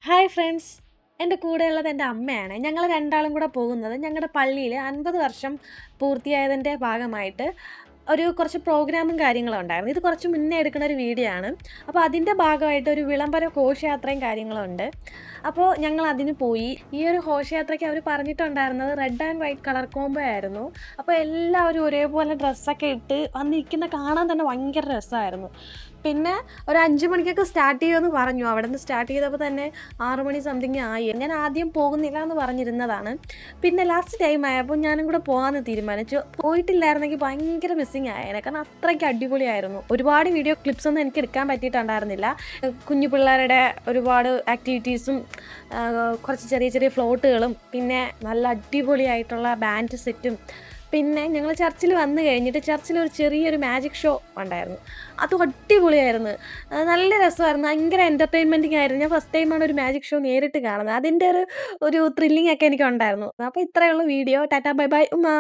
Hi friends. എൻ്റെ കൂടെയുള്ളത് എൻ്റെ അമ്മയാണ്. ഞങ്ങൾ രണ്ടാളും കൂടെ പോകുന്നത് ഞങ്ങളുടെ പള്ളിയിൽ 50 വർഷം പൂർത്തിയായതിൻ്റെ ഭാഗമായിട്ട് കുറച്ച് പ്രോഗ്രാമും കാര്യങ്ങളും ഉണ്ടായിരുന്നു. ഇത് കുറച്ച് മുന്നേ എടുക്കുന്ന ഒരു വീഡിയോ ആണ്. അപ്പോൾ അതിൻ്റെ ഭാഗമായിട്ട് ഒരു വിളംബര ഘോഷയാത്രയും കാര്യങ്ങളും ഉണ്ട്. അപ്പോൾ ഞങ്ങൾ അതിന് പോയി. ഈ ഒരു ഘോഷയാത്രയ്ക്ക് അവർ പറഞ്ഞിട്ടുണ്ടായിരുന്നത് red and white colour combo ആയിരുന്നു. അപ്പോൾ എല്ലാവരും ഒരേപോലെ ഡ്രസ്സൊക്കെ ഇട്ട് വന്നിരിക്കുന്ന കാണാൻ തന്നെ ഭയങ്കര രസമായിരുന്നു. പിന്നെ ഒരു 5 മണിക്കൊക്കെ സ്റ്റാർട്ട് ചെയ്യുമെന്ന് പറഞ്ഞു. അവിടുന്ന് സ്റ്റാർട്ട് ചെയ്തപ്പോൾ തന്നെ 6 മണി സംതിങ് ആയി. ഞാൻ ആദ്യം പോകുന്നില്ല എന്ന് പറഞ്ഞിരുന്നതാണ്. പിന്നെ ലാസ്റ്റ് ടൈം ആയപ്പോൾ ഞാനും കൂടെ പോകാമെന്ന് തീരുമാനിച്ചു. പോയിട്ടില്ലായിരുന്നെങ്കിൽ ഭയങ്കര മിസ്സിങ് ആയേനെ. കാരണം അത്രയ്ക്ക് അടിപൊളിയായിരുന്നു. ഒരുപാട് വീഡിയോ ക്ലിപ്സൊന്നും എനിക്ക് എടുക്കാൻ പറ്റിയിട്ടുണ്ടായിരുന്നില്ല. കുഞ്ഞു പിള്ളേരുടെ ഒരുപാട് ആക്ടിവിറ്റീസും കുറച്ച് ചെറിയ ചെറിയ ഫ്ലോട്ടുകളും പിന്നെ നല്ല അടിപൊളിയായിട്ടുള്ള ബാൻഡ് സെറ്റും പിന്നെ ഞങ്ങൾ ചർച്ചിൽ വന്നു കഴിഞ്ഞിട്ട് ചർച്ചിലൊരു ചെറിയൊരു മാജിക് ഷോ ഉണ്ടായിരുന്നു. അതും അടിപൊളിയായിരുന്നു. നല്ല രസമായിരുന്നു. ഭയങ്കര എൻ്റർടൈൻമെൻറ്റിംഗ് ആയിരുന്നു. ഞാൻ ഫസ്റ്റ് ടൈമാണ് ഒരു മാജിക് ഷോ നേരിട്ട് കാണുന്നത്. അതിൻ്റെ ഒരു ത്രില്ലിംഗ് ഒക്കെ എനിക്കുണ്ടായിരുന്നു. അപ്പോൾ ഇത്രയേ ഉള്ളൂ വീഡിയോ. ടാറ്റാ ബൈ ബൈ ഉമ്മാ.